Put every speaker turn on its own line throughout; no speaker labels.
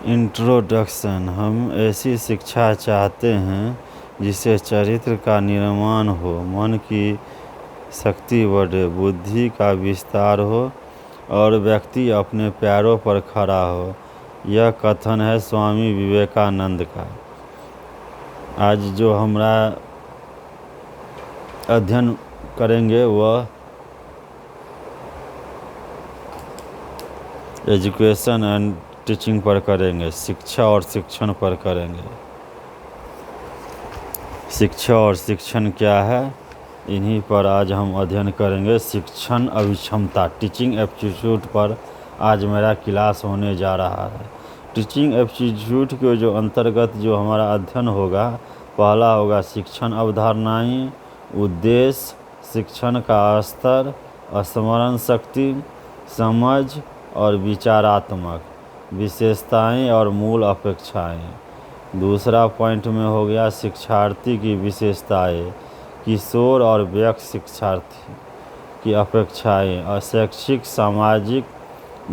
Introduction. हम ऐसी शिक्षा चाहते हैं जिससे चरित्र का निर्माण हो, मन की शक्ति बढ़े, बुद्धि का विस्तार हो और व्यक्ति अपने पैरों पर खड़ा हो। यह कथन है स्वामी विवेकानंद का। आज जो हमारा अध्ययन करेंगे वह एजुकेशन एंड टीचिंग पर करेंगे, शिक्षा और शिक्षण पर करेंगे। शिक्षा और शिक्षण क्या है, इन्हीं पर आज हम अध्ययन करेंगे। शिक्षण अभिक्षमता, टीचिंग एप्टीट्यूड पर आज मेरा क्लास होने जा रहा है। टीचिंग एप्टीट्यूड के जो अंतर्गत जो हमारा अध्ययन होगा, पहला होगा शिक्षण अवधारणाएं, उद्देश्य, शिक्षण का स्तर, स्मरण शक्ति, समझ और विचारात्मक विशेषताएं और मूल अपेक्षाएं। दूसरा पॉइंट में हो गया शिक्षार्थी की विशेषताएं, किशोर और वयस्क शिक्षार्थी की अपेक्षाएं और शैक्षिक, सामाजिक,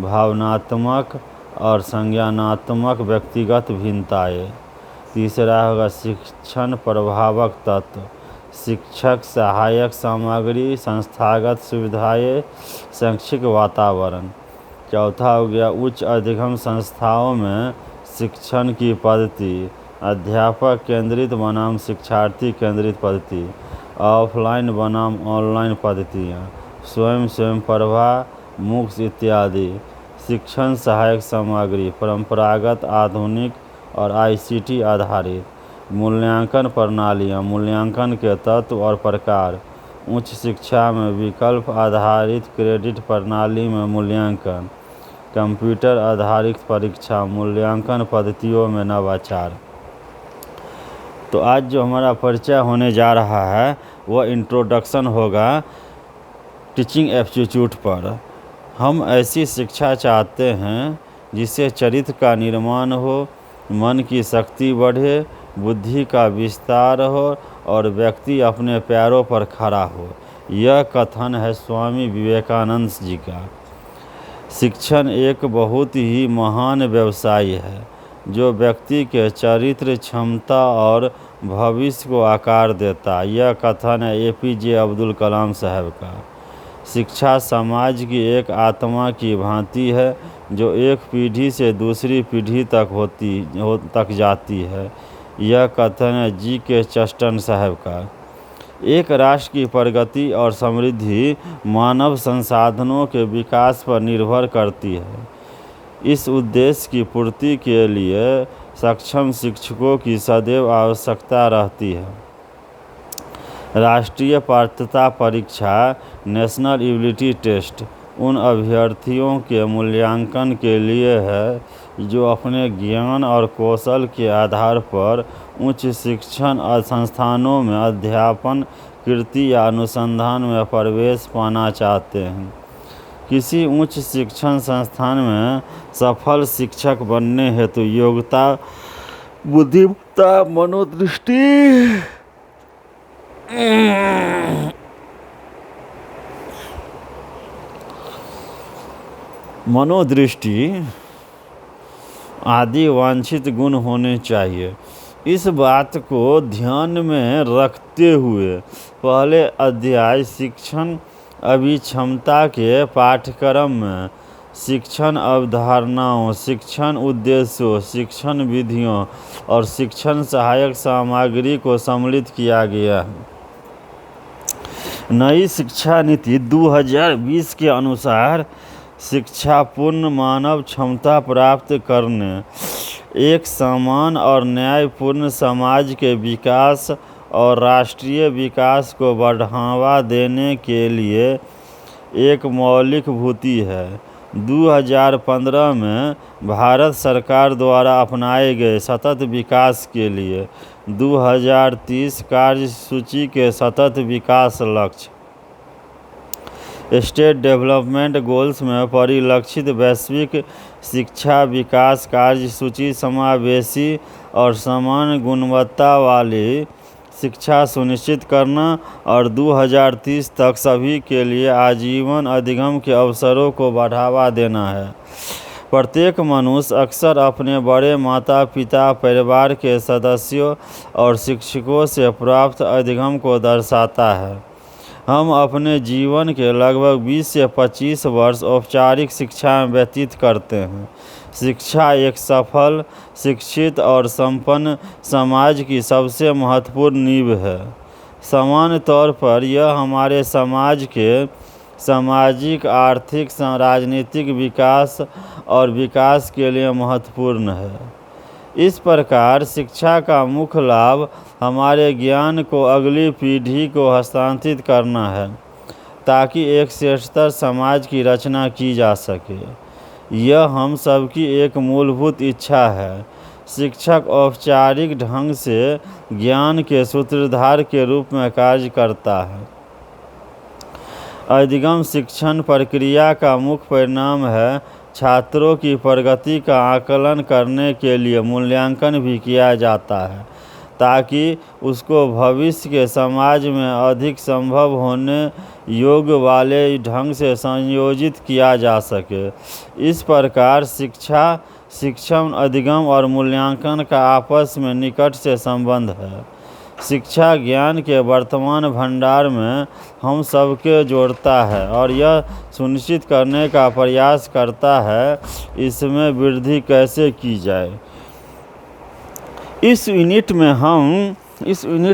भावनात्मक और संज्ञानात्मक व्यक्तिगत भिन्नताएं। तीसरा होगा शिक्षण प्रभावक तत्व, शिक्षक, सहायक सामग्री, संस्थागत सुविधाएं, शैक्षिक वातावरण। चौथा हो गया उच्च अधिगम संस्थाओं में शिक्षण की पद्धति, अध्यापक केंद्रित बनाम शिक्षार्थी केंद्रित पद्धति, ऑफलाइन बनाम ऑनलाइन पद्धतियाँ, स्वयं प्रभा, मूक्स इत्यादि। शिक्षण सहायक सामग्री परंपरागत, आधुनिक और ICT आधारित। मूल्यांकन प्रणालियाँ, मूल्यांकन के तत्व और प्रकार। उच्च शिक्षा में विकल्प आधारित क्रेडिट प्रणाली में मूल्यांकन, कंप्यूटर आधारित परीक्षा, मूल्यांकन पद्धतियों में नवाचार। तो आज जो हमारा परिचय होने जा रहा है वह इंट्रोडक्शन होगा टीचिंग एप्टीट्यूड पर। हम ऐसी शिक्षा चाहते हैं जिससे चरित्र का निर्माण हो, मन की शक्ति बढ़े, बुद्धि का विस्तार हो और व्यक्ति अपने पैरों पर खड़ा हो। यह कथन है स्वामी विवेकानंद जी का। शिक्षण एक बहुत ही महान व्यवसाय है जो व्यक्ति के चरित्र, क्षमता और भविष्य को आकार देता। यह कथन है APJ अब्दुल कलाम साहब का। शिक्षा समाज की एक आत्मा की भांति है जो एक पीढ़ी से दूसरी पीढ़ी तक जाती है। यह कथन है G.K. चेस्टन साहब का। एक राष्ट्र की प्रगति और समृद्धि मानव संसाधनों के विकास पर निर्भर करती है। इस उद्देश्य की पूर्ति के लिए सक्षम शिक्षकों की सदैव आवश्यकता रहती है। राष्ट्रीय पात्रता परीक्षा, नेशनल एबिलिटी टेस्ट, उन अभ्यर्थियों के मूल्यांकन के लिए है जो अपने ज्ञान और कौशल के आधार पर उच्च शिक्षण संस्थानों में अध्यापन, कृति या अनुसंधान में प्रवेश पाना चाहते हैं। किसी उच्च शिक्षण संस्थान में सफल शिक्षक बनने हेतु योग्यता, बुद्धिमत्ता, मनोदृष्टि आदि वांछित गुण होने चाहिए। इस बात को ध्यान में रखते हुए पहले अध्याय शिक्षण अभिक्षमता के पाठ्यक्रम में शिक्षण अवधारणाओं, शिक्षण उद्देश्यों, शिक्षण विधियों और शिक्षण सहायक सामग्री को सम्मिलित किया गया है। नई शिक्षा नीति 2020 के अनुसार शिक्षा पूर्ण मानव क्षमता प्राप्त करने, एक समान और न्यायपूर्ण समाज के विकास और राष्ट्रीय विकास को बढ़ावा देने के लिए एक मौलिक भूति है। 2015 में भारत सरकार द्वारा अपनाए गए सतत विकास के लिए 2030 कार्यसूची के सतत विकास लक्ष्य स्टेट डेवलपमेंट गोल्स में परिलक्षित वैश्विक शिक्षा विकास कार्यसूची समावेशी और समान गुणवत्ता वाली शिक्षा सुनिश्चित करना और 2030 तक सभी के लिए आजीवन अधिगम के अवसरों को बढ़ावा देना है। प्रत्येक मनुष्य अक्सर अपने बड़े माता पिता, परिवार के सदस्यों और शिक्षकों से प्राप्त अधिगम को दर्शाता है। हम अपने जीवन के लगभग 20 से 25 वर्ष औपचारिक शिक्षा में व्यतीत करते हैं। शिक्षा एक सफल, शिक्षित और संपन्न समाज की सबसे महत्वपूर्ण नींव है। सामान्य तौर पर यह हमारे समाज के सामाजिक, आर्थिक, राजनीतिक विकास और विकास के लिए महत्वपूर्ण है। इस प्रकार शिक्षा का मुख्य लाभ हमारे ज्ञान को अगली पीढ़ी को हस्तांतरित करना है, ताकि एक श्रेष्ठतर समाज की रचना की जा सके। यह हम सबकी एक मूलभूत इच्छा है। शिक्षक औपचारिक ढंग से ज्ञान के सूत्रधार के रूप में कार्य करता है। अधिगम शिक्षण प्रक्रिया का मुख्य परिणाम है छात्रों की प्रगति का आकलन करने के लिए मूल्यांकन भी किया जाता है, ताकि उसको भविष्य के समाज में अधिक संभव होने योग्य वाले ढंग से संयोजित किया जा सके। इस प्रकार शिक्षण, अधिगम और मूल्यांकन का आपस में निकट से संबंध है। शिक्षा ज्ञान के वर्तमान भंडार में हम सबके जोड़ता है और यह सुनिश्चित करने का प्रयास करता है इसमें वृद्धि कैसे की जाए। इस यूनिट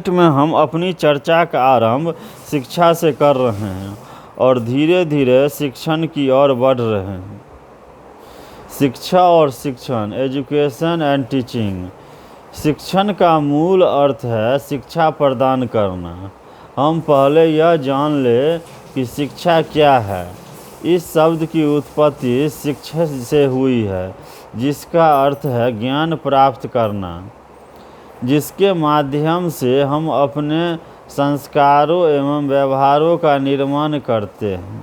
में हम अपनी चर्चा का आरंभ शिक्षा से कर रहे हैं और धीरे धीरे शिक्षण की ओर बढ़ रहे हैं। शिक्षा और शिक्षण, एजुकेशन एंड टीचिंग। शिक्षण का मूल अर्थ है शिक्षा प्रदान करना। हम पहले यह जान ले कि शिक्षा क्या है। इस शब्द की उत्पत्ति शिक्षा से हुई है, जिसका अर्थ है ज्ञान प्राप्त करना, जिसके माध्यम से हम अपने संस्कारों एवं व्यवहारों का निर्माण करते हैं।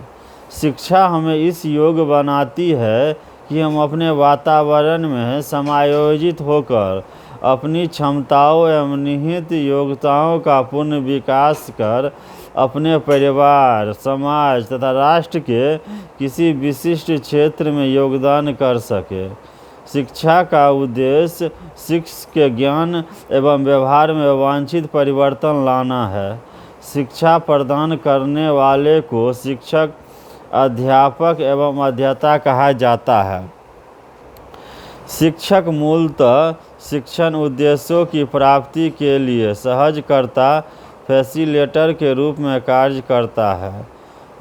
शिक्षा हमें इस योग्य बनाती है कि हम अपने वातावरण में समायोजित होकर अपनी क्षमताओं एवं निहित योग्यताओं का पूर्ण विकास कर अपने परिवार, समाज तथा राष्ट्र के किसी विशिष्ट क्षेत्र में योगदान कर सके। शिक्षा का उद्देश्य शिष्य के ज्ञान एवं व्यवहार में वांछित परिवर्तन लाना है। शिक्षा प्रदान करने वाले को शिक्षक, अध्यापक एवं अध्येता कहा जाता है। शिक्षक मूलतः शिक्षण उद्देश्यों की प्राप्ति के लिए सहजकर्ता, फैसिलिटेटर के रूप में कार्य करता है।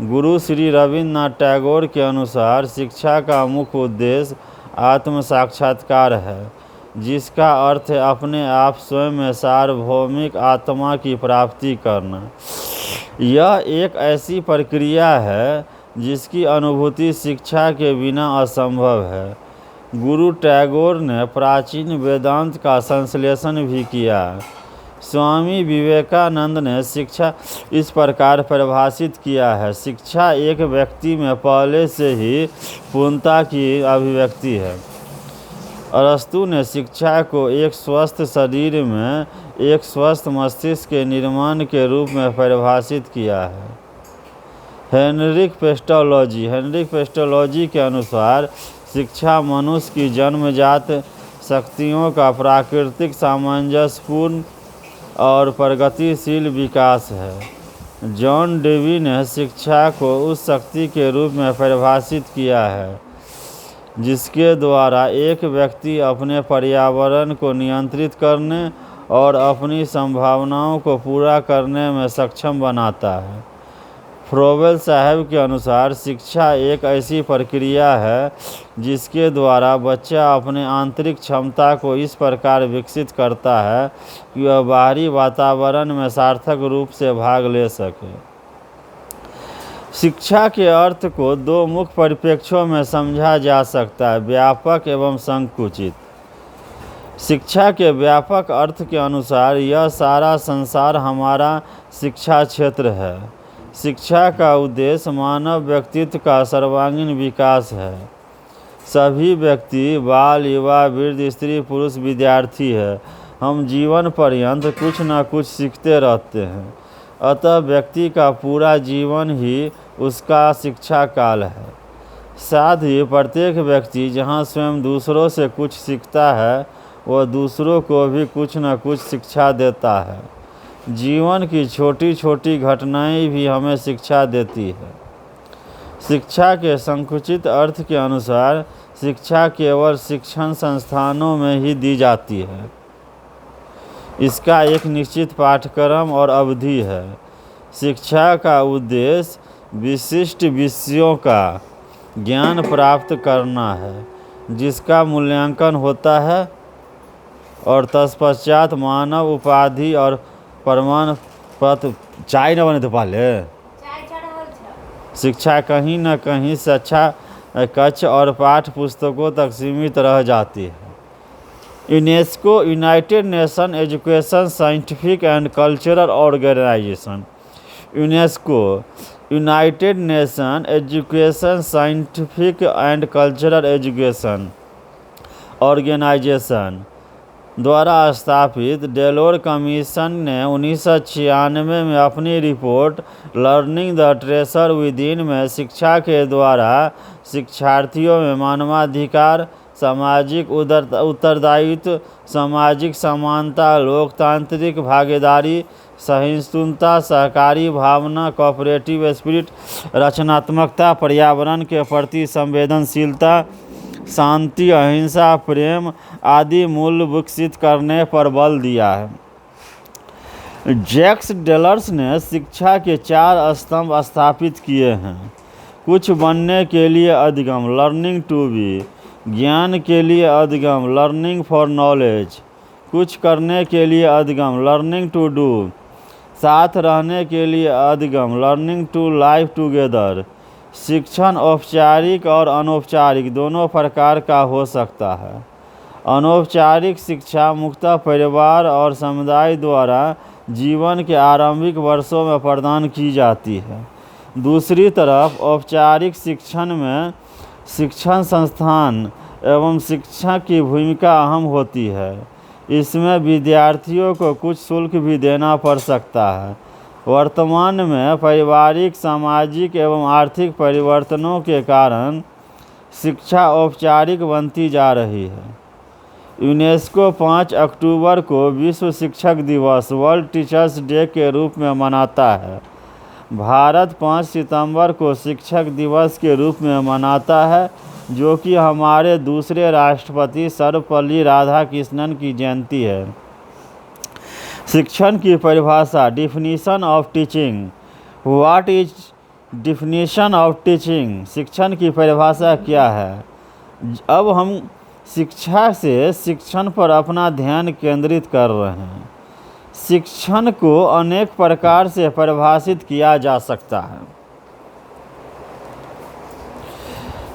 गुरु श्री रविन्द्रनाथ टैगोर के अनुसार शिक्षा का मुख्य उद्देश्य आत्म साक्षात्कार है, जिसका अर्थ है अपने आप स्वयं में सार्वभौमिक आत्मा की प्राप्ति करना। यह एक ऐसी प्रक्रिया है जिसकी अनुभूति शिक्षा के बिना असंभव है। गुरु टैगोर ने प्राचीन वेदांत का संश्लेषण भी किया। स्वामी विवेकानंद ने शिक्षा इस प्रकार परिभाषित किया है: शिक्षा एक व्यक्ति में पहले से ही पूर्णता की अभिव्यक्ति है। अरस्तु ने शिक्षा को एक स्वस्थ शरीर में एक स्वस्थ मस्तिष्क के निर्माण के रूप में परिभाषित किया है। हेनरिक पेस्टोलॉजी के अनुसार शिक्षा मनुष्य की जन्मजात शक्तियों का प्राकृतिक, सामंजस्यपूर्ण और प्रगतिशील विकास है। जॉन डेवी ने शिक्षा को उस शक्ति के रूप में परिभाषित किया है जिसके द्वारा एक व्यक्ति अपने पर्यावरण को नियंत्रित करने और अपनी संभावनाओं को पूरा करने में सक्षम बनाता है। फ्रोवेल साहब के अनुसार शिक्षा एक ऐसी प्रक्रिया है जिसके द्वारा बच्चा अपने आंतरिक क्षमता को इस प्रकार विकसित करता है कि वह बाहरी वातावरण में सार्थक रूप से भाग ले सके। शिक्षा के अर्थ को दो मुख्य परिप्रेक्ष्यों में समझा जा सकता है: व्यापक एवं संकुचित। शिक्षा के व्यापक अर्थ के अनुसार यह सारा संसार हमारा शिक्षा क्षेत्र है। शिक्षा का उद्देश्य मानव व्यक्तित्व का सर्वांगीण विकास है। सभी व्यक्ति, बाल, युवा, वृद्ध, स्त्री, पुरुष, विद्यार्थी है। हम जीवन पर्यंत कुछ न कुछ सीखते रहते हैं। अतः व्यक्ति का पूरा जीवन ही उसका शिक्षा काल है। साथ ही प्रत्येक व्यक्ति जहाँ स्वयं दूसरों से कुछ सीखता है, वह दूसरों को भी कुछ न कुछ शिक्षा देता है। जीवन की छोटी छोटी घटनाएं भी हमें शिक्षा देती है। शिक्षा के संकुचित अर्थ के अनुसार शिक्षा केवल शिक्षण संस्थानों में ही दी जाती है। इसका एक निश्चित पाठ्यक्रम और अवधि है। शिक्षा का उद्देश्य विशिष्ट विषयों का ज्ञान प्राप्त करना है, जिसका मूल्यांकन होता है और तत्पश्चात मानव उपाधि और प्रमाण पत्र। चाय न बने तो पहले शिक्षा कहीं न कहीं शिक्षा कक्षा और पाठ्य पुस्तकों तक सीमित रह जाती है। UNESCO united nation education scientific and cultural organisation. UNESCO united nation education scientific and cultural education organisation द्वारा स्थापित डेलोर कमीशन ने 1996 में अपनी report learning the treasure within में शिक्षा के द्वारा शिक्षार्थियों में मानवाधिकार, सामाजिक उत्तरदायित्व, सामाजिक समानता, लोकतांत्रिक भागीदारी, सहिष्णुता, सहकारी भावना, कोऑपरेटिव स्पिरिट, रचनात्मकता, पर्यावरण के प्रति संवेदनशीलता, शांति, अहिंसा, प्रेम आदि मूल्य विकसित करने पर बल दिया है। जैक्स डेलर्स ने शिक्षा के 4 स्तंभ स्थापित किए हैं। कुछ बनने के लिए अधिगम, लर्निंग टू बी, ज्ञान के लिए अधिगम, लर्निंग फॉर नॉलेज, कुछ करने के लिए अधिगम, लर्निंग टू डू, साथ रहने के लिए अधिगम, लर्निंग टू लाइव टुगेदर। शिक्षण औपचारिक और अनौपचारिक दोनों प्रकार का हो सकता है। अनौपचारिक शिक्षा मुख्यतः परिवार और समुदाय द्वारा जीवन के आरंभिक वर्षों में प्रदान की जाती है। दूसरी तरफ औपचारिक शिक्षण में शिक्षण संस्थान एवं शिक्षक की भूमिका अहम होती है। इसमें विद्यार्थियों को कुछ शुल्क भी देना पड़ सकता है। वर्तमान में पारिवारिक, सामाजिक एवं आर्थिक परिवर्तनों के कारण शिक्षा औपचारिक बनती जा रही है। यूनेस्को 5 अक्टूबर को विश्व शिक्षक दिवस वर्ल्ड टीचर्स डे के रूप में मनाता है। भारत 5 सितंबर को शिक्षक दिवस के रूप में मनाता है, जो कि हमारे दूसरे राष्ट्रपति सर्वपल्ली राधाकृष्णन की जयंती है। शिक्षण की परिभाषा, definition of teaching. What is definition of teaching? शिक्षण की परिभाषा क्या है? अब हम शिक्षा से शिक्षण पर अपना ध्यान केंद्रित कर रहे हैं। शिक्षण को अनेक प्रकार से परिभाषित किया जा सकता है।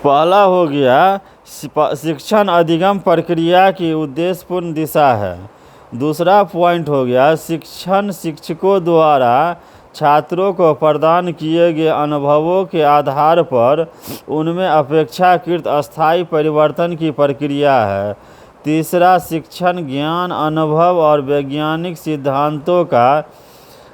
पहला हो गया शिक्षण अधिगम प्रक्रिया की उद्देश्यपूर्ण दिशा है। दूसरा पॉइंट हो गया शिक्षण शिक्षकों द्वारा छात्रों को प्रदान किए गए अनुभवों के आधार पर उनमें अपेक्षाकृत अस्थायी परिवर्तन की प्रक्रिया है। तीसरा शिक्षण ज्ञान, अनुभव और वैज्ञानिक सिद्धांतों का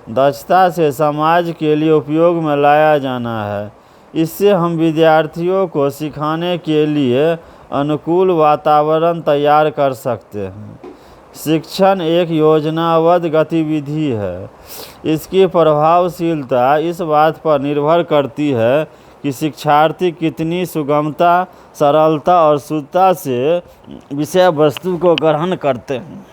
दक्षता से समाज के लिए उपयोग में लाया जाना है। इससे हम विद्यार्थियों को सिखाने के लिए अनुकूल वातावरण तैयार कर सकते हैं। शिक्षण एक योजनाबद्ध गतिविधि है। इसकी प्रभावशीलता इस बात पर निर्भर करती है कि शिक्षार्थी कितनी सुगमता, सरलता और शुद्धता से विषय वस्तु को ग्रहण करते हैं।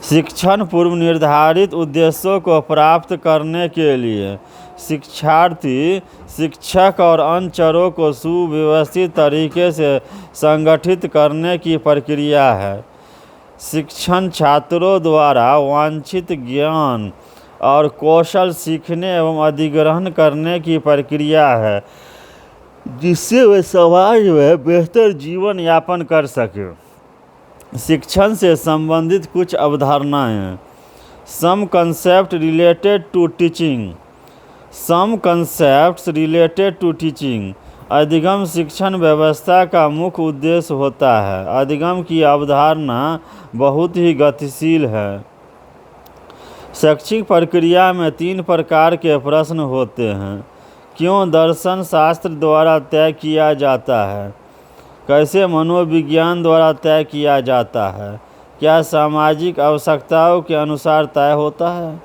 शिक्षण पूर्व निर्धारित उद्देश्यों को प्राप्त करने के लिए शिक्षार्थी, शिक्षक और अन्य चरों को सुव्यवस्थित तरीके से संगठित करने की प्रक्रिया है। शिक्षण छात्रों द्वारा वांछित ज्ञान और कौशल सीखने एवं अधिग्रहण करने की प्रक्रिया है, जिससे वे समाज में बेहतर जीवन यापन कर सकें। शिक्षण से संबंधित कुछ अवधारणाएं। Some concept related to teaching. Some concepts related to teaching अधिगम शिक्षण व्यवस्था का मुख्य उद्देश्य होता है। अधिगम की अवधारणा बहुत ही गतिशील है। शैक्षिक प्रक्रिया में 3 प्रकार के प्रश्न होते हैं। क्यों दर्शन शास्त्र द्वारा तय किया जाता है? कैसे मनोविज्ञान द्वारा तय किया जाता है? क्या सामाजिक आवश्यकताओं के अनुसार तय होता है?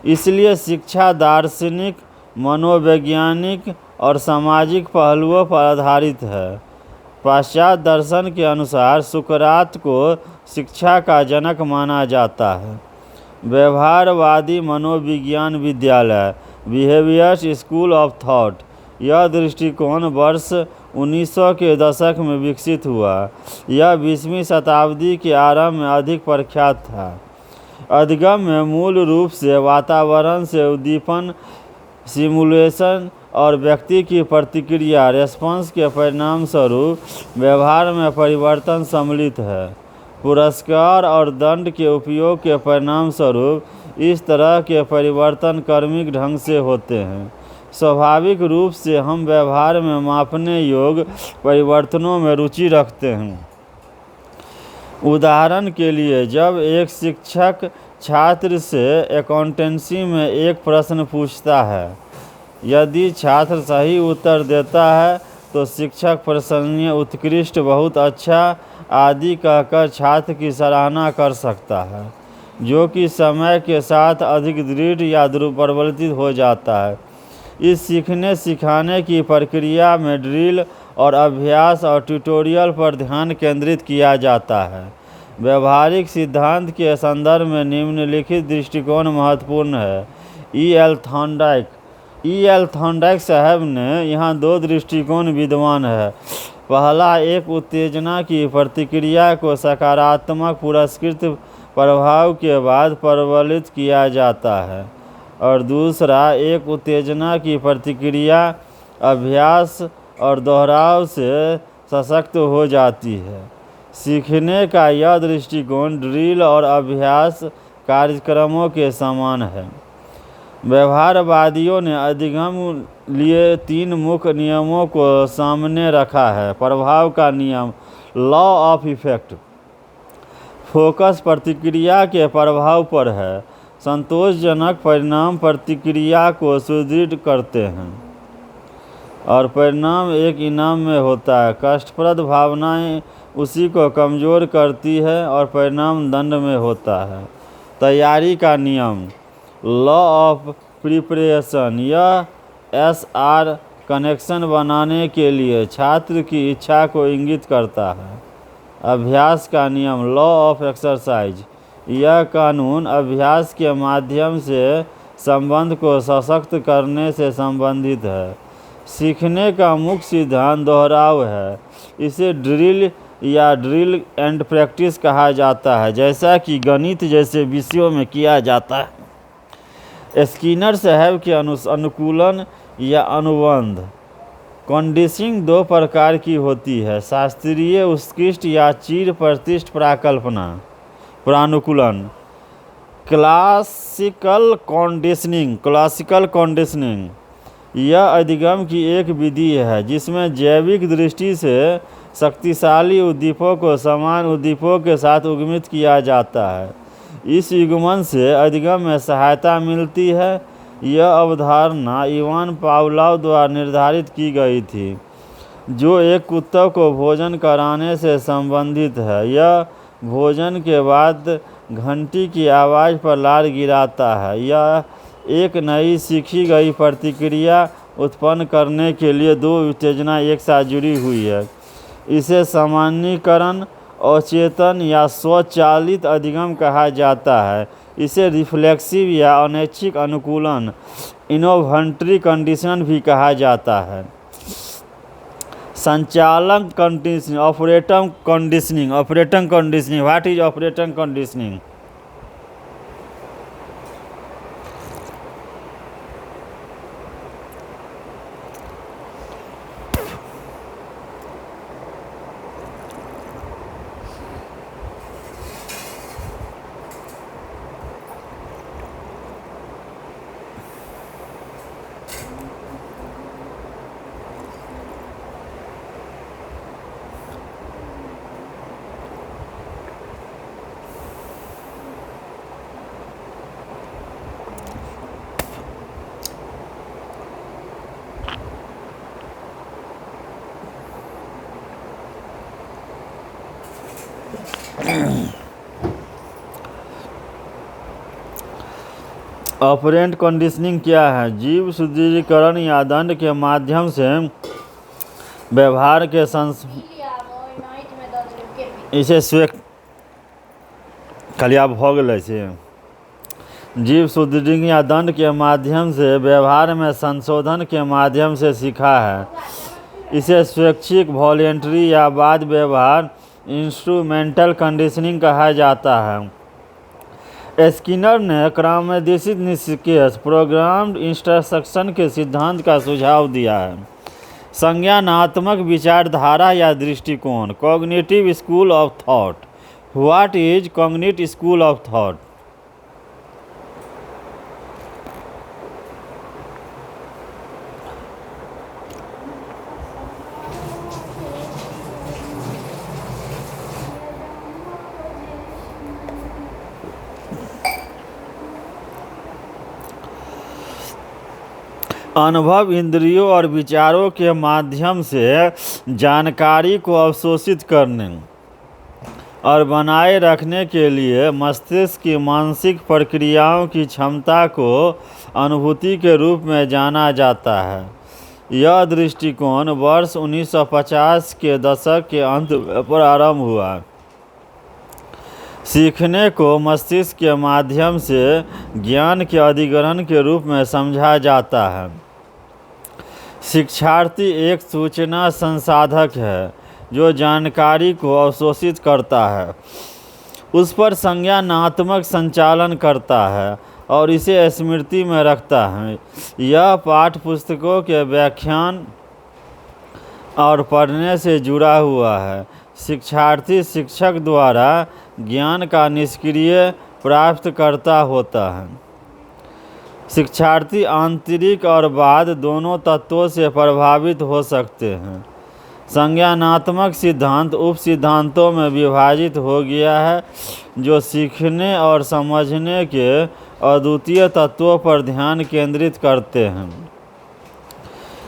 इसलिए शिक्षा दार्शनिक, मनोवैज्ञानिक और सामाजिक पहलुओं पर आधारित है। पाश्चात्य दर्शन के अनुसार सुकरात को शिक्षा का जनक माना जाता है। व्यवहारवादी मनोविज्ञान विद्यालय, बिहेवियर्स स्कूल ऑफ थॉट, यह दृष्टिकोण वर्ष 1900 के दशक में विकसित हुआ। यह 20वीं शताब्दी के आरंभ में अधिक प्रख्यात था। अधिगम में मूल रूप से वातावरण से उद्दीपन, सिमुलेशन और व्यक्ति की प्रतिक्रिया रेस्पॉन्स के परिणाम स्वरूप व्यवहार में परिवर्तन सम्मिलित है। पुरस्कार और दंड के उपयोग के परिणाम स्वरूप इस तरह के परिवर्तन क्रमिक ढंग से होते हैं। स्वाभाविक रूप से हम व्यवहार में मापने योग्य परिवर्तनों में रुचि रखते हैं। उदाहरण के लिए, जब एक शिक्षक छात्र से अकाउंटेंसी में एक प्रश्न पूछता है, यदि छात्र सही उत्तर देता है तो शिक्षक प्रशंसनीय, उत्कृष्ट, बहुत अच्छा आदि कहकर छात्र की सराहना कर सकता है, जो कि समय के साथ अधिक दृढ़ या दुर्बलित हो जाता है। इस सीखने सिखाने की प्रक्रिया में ड्रिल और अभ्यास और ट्यूटोरियल पर ध्यान केंद्रित किया जाता है। व्यवहारिक सिद्धांत के संदर्भ में निम्नलिखित दृष्टिकोण महत्वपूर्ण है। ई एल थॉर्नडाइक साहब ने यहाँ 2 दृष्टिकोण विद्यमान है। पहला, एक उत्तेजना की प्रतिक्रिया को सकारात्मक पुरस्कृत प्रभाव के बाद प्रबलित किया जाता है, और दूसरा, एक उत्तेजना की प्रतिक्रिया अभ्यास और दोहराव से सशक्त हो जाती है। सीखने का यह दृष्टिकोण ड्रिल और अभ्यास कार्यक्रमों के समान है। व्यवहारवादियों ने अधिगम लिए 3 मुख्य नियमों को सामने रखा है। प्रभाव का नियम, लॉ ऑफ इफेक्ट, फोकस प्रतिक्रिया के प्रभाव पर है। संतोषजनक परिणाम प्रतिक्रिया को सुदृढ़ करते हैं और परिणाम एक इनाम में होता है। कष्टप्रद भावनाएं उसी को कमज़ोर करती है और परिणाम दंड में होता है। तैयारी का नियम, लॉ ऑफ प्रिपरेशन, यह SR कनेक्शन बनाने के लिए छात्र की इच्छा को इंगित करता है। अभ्यास का नियम, लॉ ऑफ एक्सरसाइज, यह कानून अभ्यास के माध्यम से संबंध को सशक्त करने से संबंधित है। सीखने का मुख्य सिद्धांत दोहराव है। इसे ड्रिल या ड्रिल एंड प्रैक्टिस कहा जाता है, जैसा कि गणित जैसे विषयों में किया जाता है। स्किनर साहब के अनुकूलन या अनुबंध कंडीशनिंग 2 प्रकार की होती है। शास्त्रीय उत्कृष्ट या चिर प्रतिष्ठ प्रानुकूलन, क्लासिकल कंडीशनिंग, यह अधिगम की एक विधि है जिसमें जैविक दृष्टि से शक्तिशाली उद्दीपकों को समान उद्दीपकों के साथ युग्मित किया जाता है। इस युग्मन से अधिगम में सहायता मिलती है। यह अवधारणा इवान पावलोव द्वारा निर्धारित की गई थी, जो एक कुत्ते को भोजन कराने से संबंधित है। यह भोजन के बाद घंटी की आवाज़ पर लार गिराता है। यह एक नई सीखी गई प्रतिक्रिया उत्पन्न करने के लिए 2 उत्तेजना एक साथ जुड़ी हुई है। इसे सामान्यीकरण, अवचेतन या स्वचालित अधिगम कहा जाता है। इसे रिफ्लेक्सिव या अनैच्छिक अनुकूलन, इनवॉल्यूंटरी कंडीशनिंग भी कहा जाता है। संचालन conditioning, operating conditioning. What is operating conditioning? Operant conditioning क्या है? जीव सुदृढ़ीकरण या दंड के माध्यम से व्यवहार के इसे स्वे खाली आप हो गए से जीव सुदृढ़ीकरण या दंड के माध्यम से व्यवहार में संशोधन के माध्यम से सीखा है। इसे स्वैच्छिक वॉलेंट्री या बाद व्यवहार इंस्ट्रूमेंटल कंडीशनिंग कहा जाता है। स्किनर ने क्रमादेशित निष्क्रिय प्रोग्राम्ड इंस्ट्रक्शन के सिद्धांत का सुझाव दिया है। संज्ञानात्मक विचारधारा या दृष्टिकोण cognitive school of thought. What is cognitive school of thought? अनुभव इंद्रियों और विचारों के माध्यम से जानकारी को अवशोषित करने और बनाए रखने के लिए मस्तिष्क की मानसिक प्रक्रियाओं की क्षमता को अनुभूति के रूप में जाना जाता है। यह दृष्टिकोण वर्ष 1950 के दशक के अंत में प्रारंभ हुआ। सीखने को मस्तिष्क के माध्यम से ज्ञान के अधिग्रहण के रूप में समझा जाता है। शिक्षार्थी एक सूचना संसाधक है जो जानकारी को अवशोषित करता है, उस पर संज्ञानात्मक संचालन करता है और इसे स्मृति में रखता है। यह पाठ्य पुस्तकों के व्याख्यान और पढ़ने से जुड़ा हुआ है। शिक्षार्थी शिक्षक द्वारा ज्ञान का निष्क्रिय प्राप्तकर्ता होता है। शिक्षार्थी आंतरिक और बाद दोनों तत्वों से प्रभावित हो सकते हैं। संज्ञानात्मक सिद्धांत उप सिद्धांतों में विभाजित हो गया है जो सीखने और समझने के अद्वितीय तत्वों पर ध्यान केंद्रित करते हैं।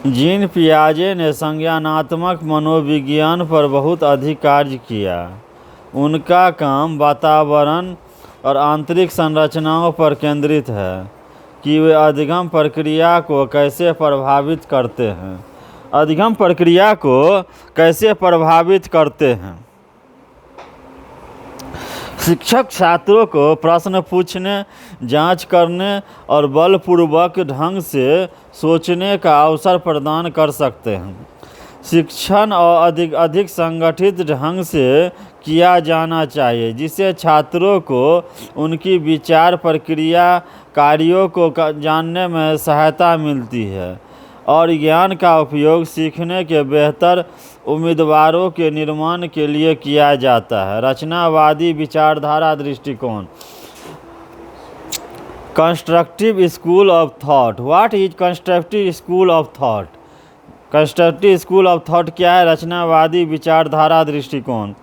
जीन पियाजे ने संज्ञानात्मक मनोविज्ञान पर बहुत अधिक कार्य किया। उनका काम वातावरण और आंतरिक संरचनाओं पर केंद्रित है कि वे अधिगम प्रक्रिया को कैसे प्रभावित करते हैं। अधिगम प्रक्रिया को कैसे प्रभावित करते हैं। शिक्षक छात्रों को प्रश्न पूछने, जांच करने और बलपूर्वक ढंग से सोचने का अवसर प्रदान कर सकते हैं। शिक्षण और अधिक संगठित ढंग से किया जाना चाहिए जिससे छात्रों को उनकी विचार प्रक्रिया कार्यों को जानने में सहायता मिलती है और ज्ञान का उपयोग सीखने के बेहतर उम्मीदवारों के निर्माण के लिए किया जाता है। रचनावादी विचारधारा दृष्टिकोण constructive school of thought. What is constructive school of thought? Constructive school of thought क्या है? रचनावादी विचारधारा दृष्टिकोण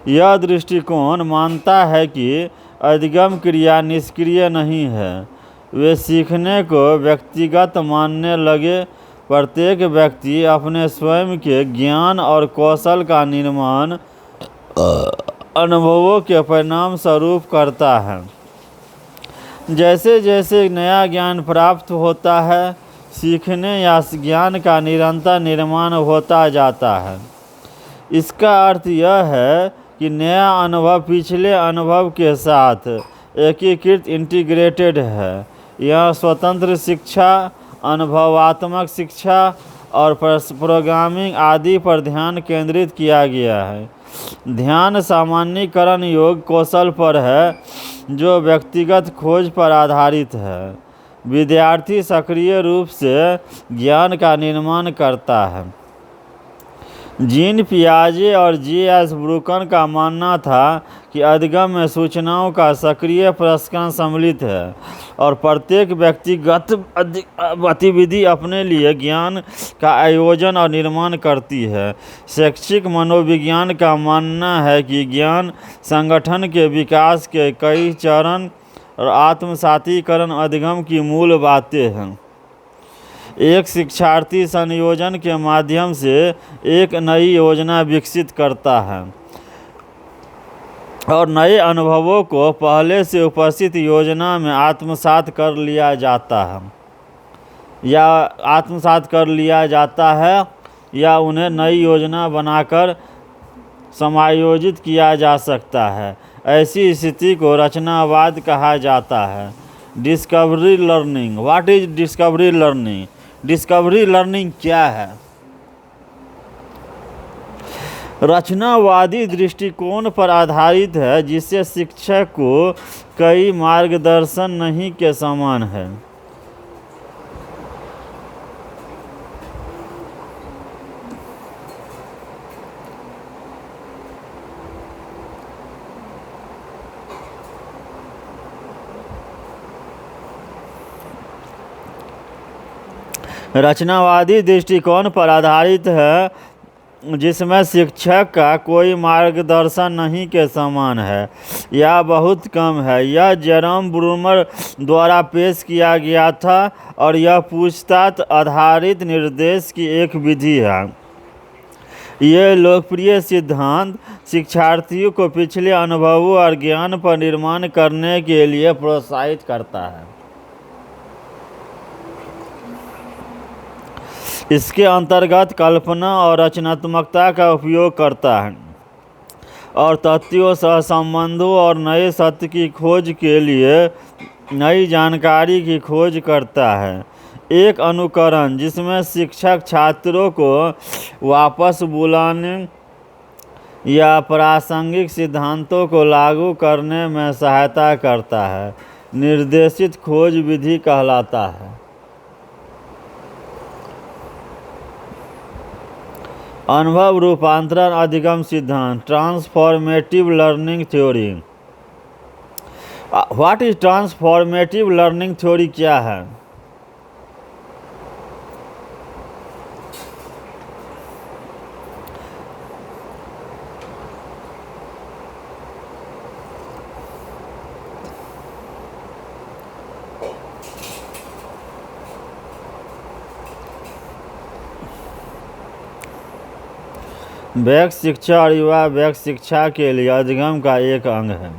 यह दृष्टिकोण मानता है कि अधिगम क्रिया निष्क्रिय नहीं है। वे सीखने को व्यक्तिगत मानने लगे। प्रत्येक व्यक्ति अपने स्वयं के ज्ञान और कौशल का निर्माण अनुभवों के परिणाम स्वरूप करता है। जैसे जैसे नया ज्ञान प्राप्त होता है, सीखने या ज्ञान का निरंतर निर्माण होता जाता है। इसका अर्थ यह है कि नया अनुभव पिछले अनुभव के साथ एकीकृत इंटीग्रेटेड है। यह स्वतंत्र शिक्षा, अनुभवात्मक शिक्षा और प्रोग्रामिंग आदि पर ध्यान केंद्रित किया गया है। ध्यान सामान्यीकरण योग कौशल पर है जो व्यक्तिगत खोज पर आधारित है। विद्यार्थी सक्रिय रूप से ज्ञान का निर्माण करता है। जीन पियाजे और जी.एस. ब्रूकन का मानना था कि अधिगम में सूचनाओं का सक्रिय प्रसंस्करण सम्मिलित है और प्रत्येक व्यक्तिगत गतिविधि अपने लिए ज्ञान का आयोजन और निर्माण करती है। शैक्षिक मनोविज्ञान का मानना है कि ज्ञान संगठन के विकास के कई चरण और आत्मसातीकरण अधिगम की मूल बातें हैं। एक शिक्षार्थी संयोजन के माध्यम से एक नई योजना विकसित करता है। और नए अनुभवों को पहले से उपस्थित योजना में आत्मसात कर लिया जाता है या उन्हें नई योजना बनाकर समायोजित किया जा सकता है। ऐसी स्थिति को रचनावाद कहा जाता है। Discovery learning. What is discovery learning? Discovery learning क्या है? रचनावादी दृष्टिकोण पर आधारित है जिससे शिक्षक को कई मार्गदर्शन नहीं के समान है। रचनावादी दृष्टिकोण पर आधारित है जिसमें शिक्षक का कोई मार्गदर्शन नहीं के समान है या बहुत कम है। यह जेरोम ब्रूमर द्वारा पेश किया गया था और यह पूछताछ आधारित निर्देश की एक विधि है। ये लोकप्रिय सिद्धांत शिक्षार्थियों को पिछले अनुभवों और ज्ञान पर निर्माण करने के लिए प्रोत्साहित करता है। इसके अंतर्गत कल्पना और रचनात्मकता का उपयोग करता है और तथ्यों, सहसंबंधों और नए सत्य की खोज के लिए नई जानकारी की खोज करता है। एक अनुकरण जिसमें शिक्षक छात्रों को वापस बुलाने या प्रासंगिक सिद्धांतों को लागू करने में सहायता करता है, निर्देशित खोज विधि कहलाता है। अनुभव रूपांतरण अधिगम सिद्धांत। Transformative learning theory. What is transformative learning theory? क्या है? वैयक्तिक शिक्षा और युवा वैयक्तिक शिक्षा के लिए अधिगम का एक अंग है।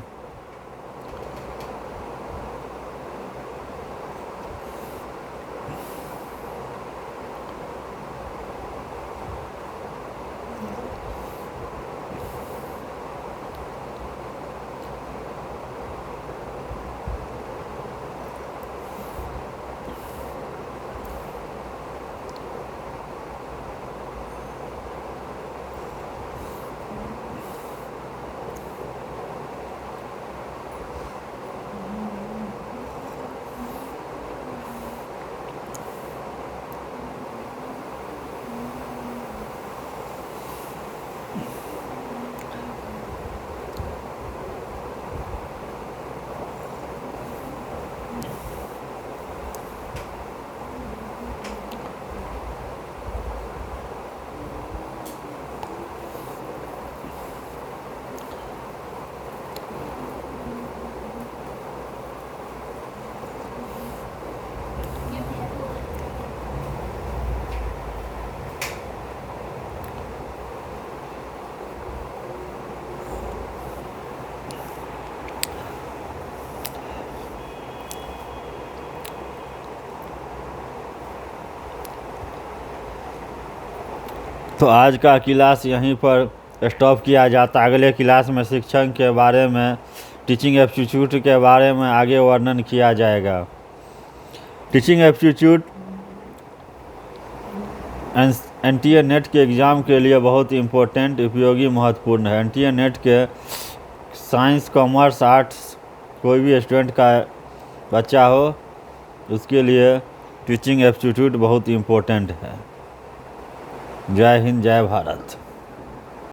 तो आज का क्लास यहीं पर स्टॉप किया जाता। अगले क्लास में शिक्षण के बारे में, टीचिंग एप्टीट्यूड के बारे में आगे वर्णन किया जाएगा। टीचिंग एप्टीट्यूड एनटीए नेट के एग्ज़ाम के लिए बहुत इम्पोर्टेंट, उपयोगी, महत्वपूर्ण है। एनटीए नेट के साइंस, कॉमर्स, आर्ट्स कोई भी स्टूडेंट का बच्चा हो उसके लिए टीचिंग एप्टीट्यूड बहुत इम्पोर्टेंट है। जय हिंद, जय भारत।